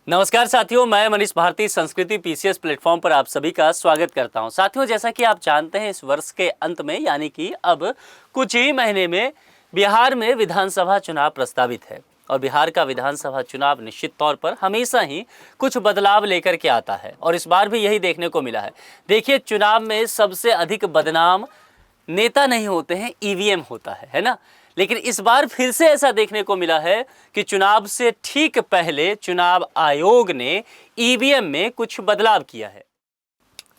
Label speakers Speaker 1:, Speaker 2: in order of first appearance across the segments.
Speaker 1: नमस्कार साथियों, मैं मनीष भारती संस्कृति पीसीएस प्लेटफॉर्म पर आप सभी का स्वागत करता हूं। साथियों, जैसा कि आप जानते हैं, इस वर्ष के अंत में यानी कि अब कुछ ही महीने में बिहार में विधानसभा चुनाव प्रस्तावित है और बिहार का विधानसभा चुनाव निश्चित तौर पर हमेशा ही कुछ बदलाव लेकर के आता है और इस बार भी यही देखने को मिला है। देखिए, चुनाव में सबसे अधिक बदनाम नेता नहीं होते हैं, ईवीएम होता है ना। लेकिन इस बार फिर से ऐसा देखने को मिला है कि चुनाव से ठीक पहले चुनाव आयोग ने ईवीएम में कुछ बदलाव किया है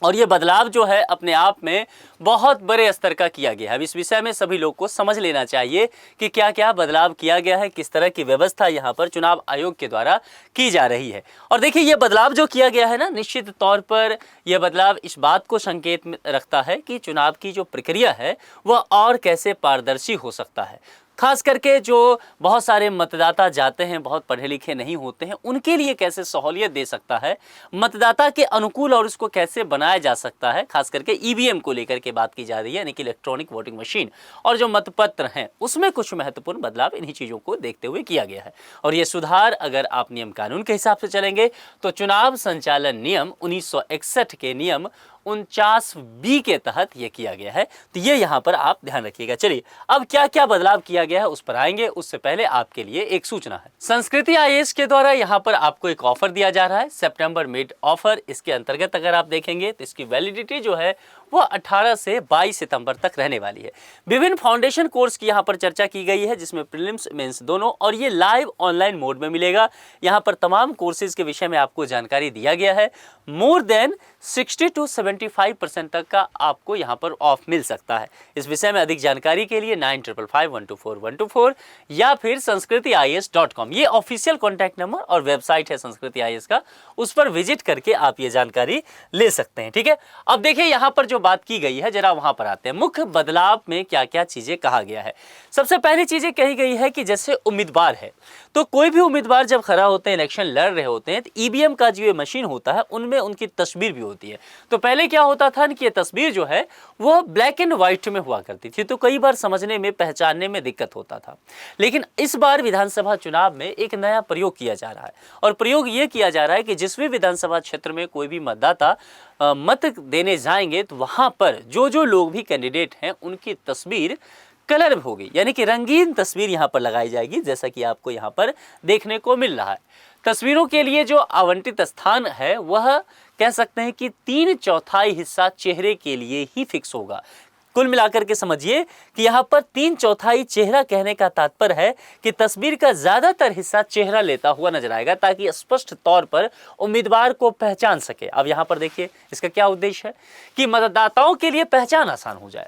Speaker 1: और ये बदलाव जो है अपने आप में बहुत बड़े स्तर का किया गया है। अब इस विषय में सभी लोग को समझ लेना चाहिए कि क्या क्या बदलाव किया गया है, किस तरह की व्यवस्था यहाँ पर चुनाव आयोग के द्वारा की जा रही है। और देखिए, ये बदलाव जो किया गया है ना, निश्चित तौर पर यह बदलाव इस बात को संकेत रखता है कि चुनाव की जो प्रक्रिया है वह और कैसे पारदर्शी हो सकता है। खास करके जो बहुत सारे मतदाता जाते हैं, बहुत पढ़े लिखे नहीं होते हैं, उनके लिए कैसे सहूलियत दे सकता है, मतदाता के अनुकूल और उसको कैसे बनाया जा सकता है। खास करके ईवीएम को लेकर के बात की जा रही है, यानी कि इलेक्ट्रॉनिक वोटिंग मशीन, और जो मतपत्र हैं उसमें कुछ महत्वपूर्ण बदलाव इन्हीं चीज़ों को देखते हुए किया गया है। और ये सुधार अगर आप नियम कानून के हिसाब से चलेंगे तो चुनाव संचालन नियम 1961 के नियम 49B के तहत ये किया गया है। तो ये यहाँ पर आप ध्यान रखिएगा। चलिए, अब क्या क्या बदलाव किया गया है उस पर आएंगे, उससे पहले आपके लिए एक सूचना है। संस्कृति आईएएस के द्वारा यहाँ पर आपको एक ऑफर दिया जा रहा है, सितंबर मिड ऑफर। इसके अंतर्गत अगर आप देखेंगे तो इसकी वैलिडिटी जो है वो 18 से 22 सितंबर तक रहने वाली है। विभिन्न फाउंडेशन कोर्स की यहाँ पर चर्चा की गई है, जिसमें प्रीलिम्स मेंस दोनों, और ये लाइव ऑनलाइन मोड में मिलेगा। यहाँ पर तमाम कोर्सेज के विषय में आपको जानकारी दिया गया है। मोर देन 60 to 75% तक का आपको यहाँ पर ऑफ मिल सकता है। इस विषय में अधिक जानकारी के लिए 9555124124 या फिर sanskritIAS.com, ये ऑफिशियल कॉन्टैक्ट नंबर और वेबसाइट है संस्कृति आईएएस का, उस पर विजिट करके आप ये जानकारी ले सकते हैं। ठीक है, अब देखिए यहाँ पर जो बात की गई है, जरा वहां पर आते हैं। मुख्य बदलाव में क्या क्या चीजें कहा गया है। सबसे पहली चीजें कही गई है कि जैसे उम्मीदवार है, तो कोई भी उम्मीदवार जब खड़ा होते हैं, इलेक्शन लड़ रहे होते हैं, तो ईवीएम का जो मशीन होता है उनमें उनकी तस्वीर भी होती है। तो पहले क्या होता था कि ये तस्वीर जो है वो ब्लैक एंड व्हाइट में हुआ करती थी, तो कई बार समझने में, पहचानने में दिक्कत होता था। लेकिन इस बार विधानसभा चुनाव में एक नया प्रयोग किया जा रहा है और प्रयोग ये किया जा रहा है कि जिस भी विधानसभा क्षेत्र में कोई भी मतदाता मत देने जाएंगे तो वहां पर जो लोग भी कैंडिडेट हैं उनकी तस्वीर कलर में होगी, यानी कि रंगीन तस्वीर यहाँ पर लगाई जाएगी, जैसा कि आपको यहाँ पर देखने को मिल रहा है। तस्वीरों के लिए जो आवंटित स्थान है वह कह सकते हैं कि 3/4 हिस्सा चेहरे के लिए ही फिक्स होगा। कुल मिलाकर के समझिए कि यहाँ पर 3/4 चेहरा कहने का तात्पर्य है कि तस्वीर का ज्यादातर हिस्सा चेहरा लेता हुआ नजर आएगा, ताकि स्पष्ट तौर पर उम्मीदवार को पहचान सके। अब यहाँ पर देखिए, इसका क्या उद्देश्य है कि मतदाताओं के लिए पहचान आसान हो जाए।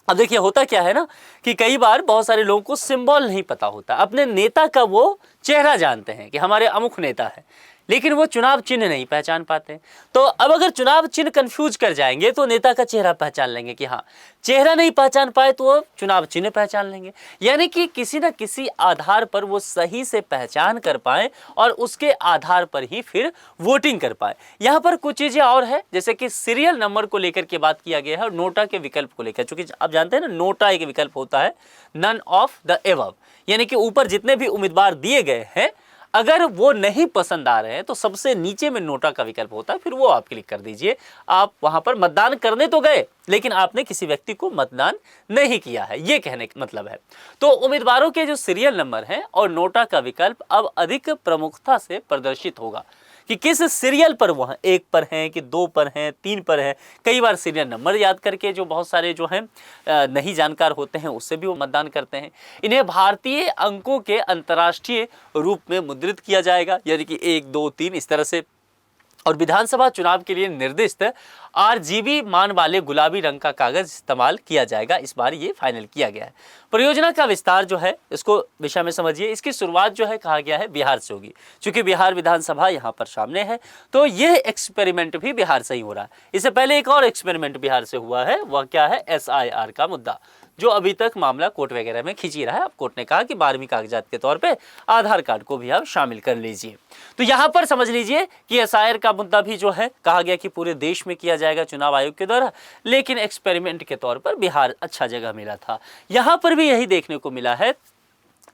Speaker 1: अब देखिए, होता क्या है ना कि कई बार बहुत सारे लोगों को सिंबल नहीं पता होता, अपने नेता का वो चेहरा जानते हैं कि हमारे अमुख नेता है, लेकिन वो चुनाव चिन्ह नहीं पहचान पाते। तो अब अगर चुनाव चिन्ह कंफ्यूज कर जाएंगे तो नेता का चेहरा पहचान लेंगे कि हाँ, चेहरा नहीं पहचान पाए तो वो चुनाव चिन्ह पहचान लेंगे, यानी कि किसी न किसी आधार पर वो सही से पहचान कर पाए और उसके आधार पर ही फिर वोटिंग कर पाए। यहाँ पर कुछ चीजें और है, जैसे कि सीरियल नंबर को लेकर के बात किया गया है और नोटा के विकल्प को लेकर, चूंकि आप जानते हैं ना, नोटा एक विकल्प होता है, नन ऑफ द एबव, यानी कि ऊपर जितने भी उम्मीदवार दिए गए हैं अगर वो नहीं पसंद आ रहे हैं तो सबसे नीचे में नोटा का विकल्प होता है, फिर वो आप क्लिक कर दीजिए। आप वहां पर मतदान करने तो गए लेकिन आपने किसी व्यक्ति को मतदान नहीं किया है, ये कहने का मतलब है। तो उम्मीदवारों के जो सीरियल नंबर हैं और नोटा का विकल्प अब अधिक प्रमुखता से प्रदर्शित होगा कि किस सीरियल पर वह 1 पर हैं कि 2 पर हैं, 3 पर हैं। कई बार सीरियल नंबर याद करके जो बहुत सारे जो हैं नहीं जानकार होते हैं उससे भी वो मतदान करते हैं। इन्हें भारतीय अंकों के अंतर्राष्ट्रीय रूप में मुद्रित किया जाएगा, यानी कि 1, 2, 3 इस तरह से। और विधानसभा चुनाव के लिए निर्दिष्ट RGB मान वाले गुलाबी रंग का कागज इस्तेमाल किया जाएगा। इस बार ये फाइनल किया गया है। परियोजना का विस्तार जो है इसको विषय में समझिए। इसकी शुरुआत जो है कहा गया है बिहार से होगी, क्योंकि बिहार विधानसभा यहाँ पर सामने है, तो यह एक्सपेरिमेंट भी बिहार से ही हो रहा है। इससे पहले एक और एक्सपेरिमेंट बिहार से हुआ है, वह क्या है, SIR का मुद्दा, जो अभी तक मामला कोर्ट वगैरह में खींची रहा है। अब कोर्ट ने कहा कि 12वीं कागजात के तौर पे आधार कार्ड को भी आप शामिल कर लीजिए। तो यहाँ पर समझ लीजिए कि SIR का मुद्दा भी जो है कहा गया कि पूरे देश में किया जाएगा चुनाव आयोग के द्वारा, लेकिन एक्सपेरिमेंट के तौर पर बिहार अच्छा जगह मिला था। यहाँ पर भी यही देखने को मिला है,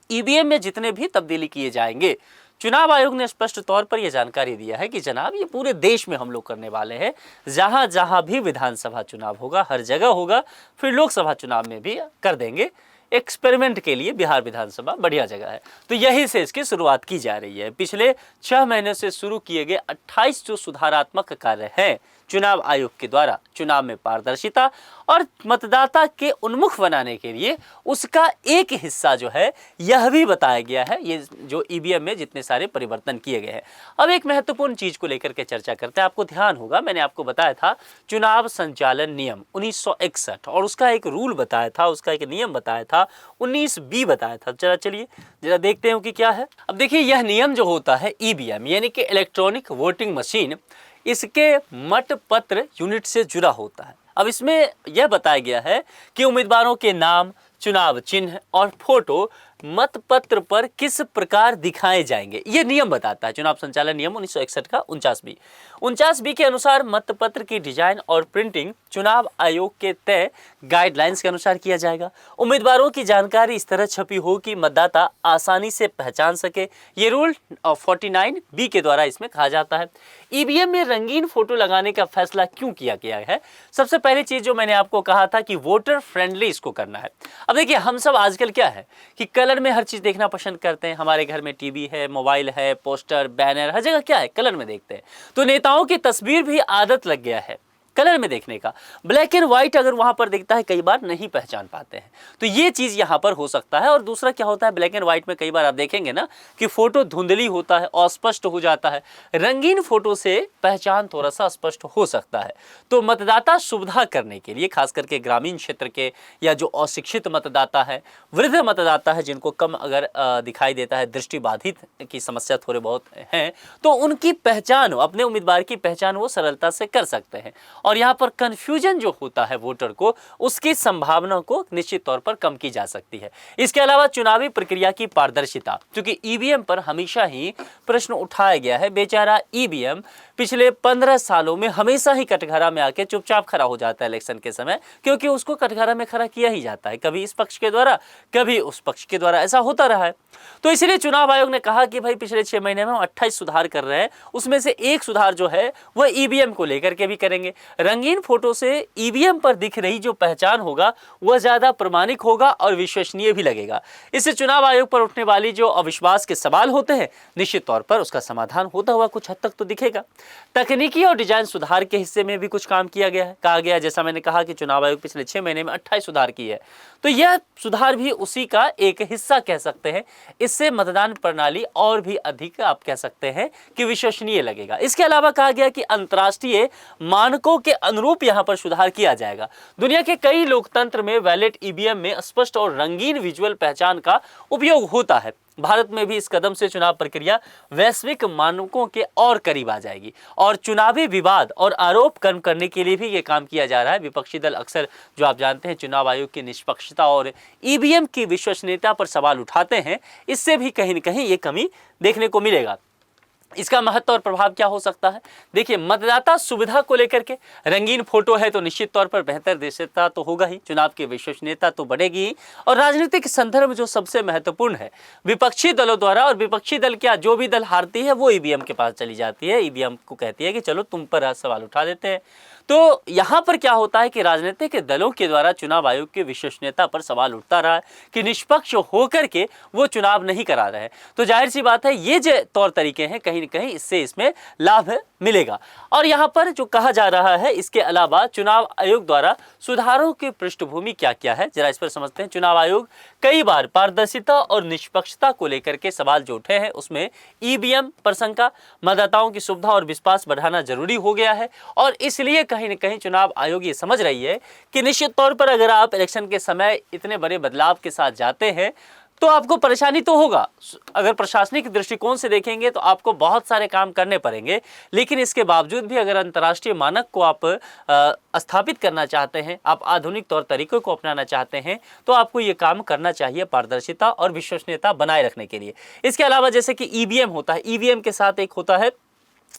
Speaker 1: ईवीएम में जितने भी तब्दीली किए जाएंगे चुनाव आयोग ने स्पष्ट तौर पर यह जानकारी दिया है कि जनाब ये पूरे देश में हम लोग करने वाले हैं, जहां जहां भी विधानसभा चुनाव होगा हर जगह होगा, फिर लोकसभा चुनाव में भी कर देंगे। एक्सपेरिमेंट के लिए बिहार विधानसभा बढ़िया जगह है, तो यही से इसकी शुरुआत की जा रही है। पिछले 6 महीने से शुरू किए गए 28 जो सुधारात्मक कार्य हैं चुनाव आयोग के द्वारा चुनाव में पारदर्शिता और मतदाता के उन्मुख बनाने के लिए, उसका एक हिस्सा जो है यह भी बताया गया है, ये जो ईवीएम में जितने सारे परिवर्तन किए गए हैं। अब एक महत्वपूर्ण चीज को लेकर के चर्चा करते हैं। आपको ध्यान होगा मैंने आपको बताया था चुनाव संचालन नियम 1961 और उसका एक रूल बताया था, उसका एक नियम बताया था 19B बताया था। चलिए जरा देखते हैं कि क्या है। अब देखिए यह नियम जो होता है ईवीएम यानी कि इलेक्ट्रॉनिक वोटिंग मशीन, इसके मतपत्र यूनिट से जुड़ा होता है। अब इसमें यह बताया गया है कि उम्मीदवारों के नाम, चुनाव चिन्ह और फोटो मतपत्र पर किस प्रकार दिखाए जाएंगे, यह नियम बताता है चुनाव संचालन नियम 1961 का 49B के अनुसार मतपत्र की डिजाइन और प्रिंटिंग चुनाव आयोग के तय गाइडलाइंस के अनुसार किया जाएगा। उम्मीदवारों की जानकारी इस तरह छपी हो कि मतदाता आसानी से पहचान सके। ये रूल 49B के द्वारा इसमें कहा जाता है। ईवीएम में रंगीन फोटो लगाने का फैसला क्यों किया गया है? सबसे पहली चीज जो मैंने आपको कहा था कि वोटर फ्रेंडली इसको करना है। अब देखिए हम सब आजकल क्या है कि कलर में हर चीज देखना पसंद करते हैं। हमारे घर में टीवी है, मोबाइल है, पोस्टर, बैनर, हर जगह क्या है कलर में देखते हैं। तो नेताओं की तस्वीर भी आदत लग गया है कलर में देखने का। ब्लैक एंड व्हाइट अगर वहां पर दिखता है कई बार नहीं पहचान पाते हैं, तो ये चीज यहां पर हो सकता है। और दूसरा क्या होता है ब्लैक एंड व्हाइट में कई बार आप देखेंगे ना कि फोटो धुंधली होता है, अस्पष्ट हो जाता है। रंगीन फोटो से पहचान थोड़ा सा स्पष्ट हो सकता है। तो मतदाता सुविधा करने के लिए खास करके ग्रामीण क्षेत्र के या जो अशिक्षित मतदाता है, वृद्ध मतदाता है, जिनको कम अगर दिखाई देता है, दृष्टिबाधित की समस्या थोड़े बहुत है, तो उनकी पहचान, अपने उम्मीदवार की पहचान वो सरलता से कर सकते हैं। और यहाँ पर कंफ्यूजन जो होता है वोटर को, उसकी संभावना को निश्चित तौर पर कम की जा सकती है। इसके अलावा चुनावी प्रक्रिया की पारदर्शिता, क्योंकि ईवीएम पर हमेशा ही प्रश्न उठाया गया है। बेचारा ईवीएम पिछले 15 सालों में हमेशा ही कटघरा में आके चुपचाप खड़ा हो जाता है इलेक्शन के समय, क्योंकि उसको कटघरा में खड़ा किया ही जाता है, कभी इस पक्ष के द्वारा कभी उस पक्ष के द्वारा, ऐसा होता रहा है। तो इसलिए चुनाव आयोग ने कहा कि भाई पिछले 6 महीने में हम 28 सुधार कर रहे हैं, उसमें से एक सुधार जो है वह ईवीएम को लेकर के भी करेंगे। रंगीन फोटो से ईवीएम पर दिख रही जो पहचान होगा वह ज्यादा प्रमाणिक होगा और विश्वसनीय भी लगेगा। इससे चुनाव आयोग पर उठने वाली जो अविश्वास के सवाल होते हैं निश्चित तौर पर उसका समाधान होता हुआ कुछ हद तक तो दिखेगा। तकनीकी और डिजाइन सुधार के हिस्से में भी कुछ काम किया गया है। कहा गया, जैसा मैंने कहा कि चुनाव आयोग पिछले 6 महीने में 28 सुधार की है, तो यह सुधार भी उसी का एक हिस्सा कह सकते हैं। इससे मतदान प्रणाली और भी अधिक आप कह सकते हैं कि विश्वसनीय लगेगा। इसके अलावा कहा गया कि अंतर्राष्ट्रीय मानकों के अनुरूप यहां पर सुधार किया जाएगा। दुनिया के कई लोकतंत्र में वैलिड ईवीएम में स्पष्ट और रंगीन विजुअल पहचान का उपयोग होता है। भारत में भी इस कदम से चुनाव प्रक्रिया वैश्विक मानकों के और करीब आ जाएगी और चुनावी विवाद और आरोप कम करने के लिए भी ये काम किया जा रहा है। विपक्षी दल अक्सर, जो आप जानते हैं, चुनाव आयोग की निष्पक्षता और ईवीएम की विश्वसनीयता पर सवाल उठाते हैं। इससे भी कहीं न कहीं ये कमी देखने को मिलेगा। इसका महत्व और प्रभाव क्या हो सकता है? देखिए, मतदाता सुविधा को लेकर के रंगीन फोटो है तो निश्चित तौर पर बेहतर दृश्यता तो होगा ही, चुनाव की विश्वसनीयता तो बढ़ेगी ही। और राजनीतिक संदर्भ जो सबसे महत्वपूर्ण है, विपक्षी दलों द्वारा, और विपक्षी दल क्या, जो भी दल हारती है वो ईवीएम के पास चली जाती है, ईवीएम को कहती है कि चलो तुम पर सवाल उठा देते हैं। तो यहाँ पर क्या होता है कि राजनीतिक दलों के द्वारा चुनाव आयोग की विश्वसनीयता पर सवाल उठता रहा है कि निष्पक्ष होकर के वो चुनाव नहीं करा रहे हैं। तो जाहिर सी बात है ये जो तौर तरीके हैं कहीं न कहीं इससे इसमें लाभ मिलेगा। और यहाँ पर जो कहा जा रहा है, इसके अलावा चुनाव आयोग द्वारा सुधारों की पृष्ठभूमि क्या क्या है, जरा इस पर समझते हैं। चुनाव आयोग कई बार पारदर्शिता और निष्पक्षता को लेकर के सवाल जो उठे हैं उसमें ईवीएम पर शंका, मतदाताओं की सुविधा और विश्वास बढ़ाना जरूरी हो गया है। और इसलिए कहीं न कहीं चुनाव आयोग ये समझ रही है कि निश्चित तौर पर अगर आप इलेक्शन के समय इतने बड़े बदलाव के साथ जाते हैं तो आपको परेशानी तो होगा। अगर प्रशासनिक दृष्टिकोण से देखेंगे तो आपको बहुत सारे काम करने पड़ेंगे, लेकिन इसके बावजूद भी अगर अंतर्राष्ट्रीय मानक को आप स्थापित करना चाहते हैं, आप आधुनिक तौर तरीकों को अपनाना चाहते हैं, तो आपको ये काम करना चाहिए पारदर्शिता और विश्वसनीयता बनाए रखने के लिए। इसके अलावा जैसे कि ईवीएम होता है, ईवीएम के साथ एक होता है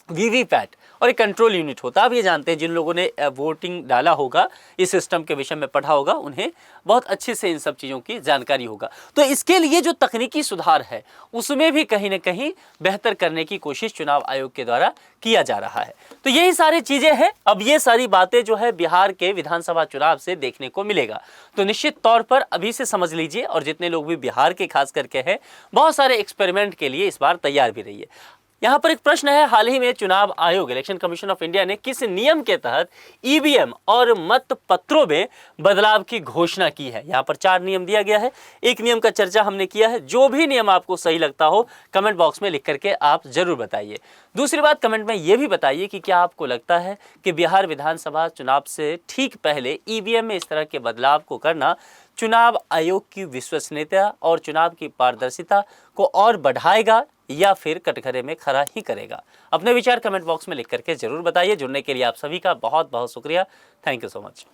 Speaker 1: वीवीपैट और एक कंट्रोल यूनिट होता है। आप ये जानते हैं, जिन लोगों ने वोटिंग डाला होगा, इस सिस्टम के विषय में पढ़ा होगा, उन्हें बहुत अच्छे से इन सब चीज़ों की जानकारी होगा। तो इसके लिए जो तकनीकी सुधार है उसमें भी कहीं ना कहीं बेहतर करने की कोशिश चुनाव आयोग के द्वारा किया जा रहा है। तो यही सारी चीज़ें हैं। अब ये सारी बातें जो है बिहार के विधानसभा चुनाव से देखने को मिलेगा। तो निश्चित तौर पर अभी से समझ लीजिए, और जितने लोग भी बिहार के खास करके हैं, बहुत सारे एक्सपेरिमेंट के लिए इस बार तैयार भी रहिए। यहाँ पर एक प्रश्न है, हाल ही में चुनाव आयोग इलेक्शन कमीशन ऑफ इंडिया ने किस नियम के तहत ईवीएम और मत पत्रों में बदलाव की घोषणा की है? यहाँ पर 4 नियम दिया गया है। एक नियम का चर्चा हमने किया है। जो भी नियम आपको सही लगता हो कमेंट बॉक्स में लिख करके आप जरूर बताइए। दूसरी बात, कमेंट में ये भी बताइए कि क्या आपको लगता है कि बिहार विधानसभा चुनाव से ठीक पहले ईवीएम में इस तरह के बदलाव को करना चुनाव आयोग की विश्वसनीयता और चुनाव की पारदर्शिता को और बढ़ाएगा या फिर कटघरे में खड़ा ही करेगा? अपने विचार कमेंट बॉक्स में लिख करके जरूर बताइए। जुड़ने के लिए आप सभी का बहुत बहुत शुक्रिया। Thank you so much.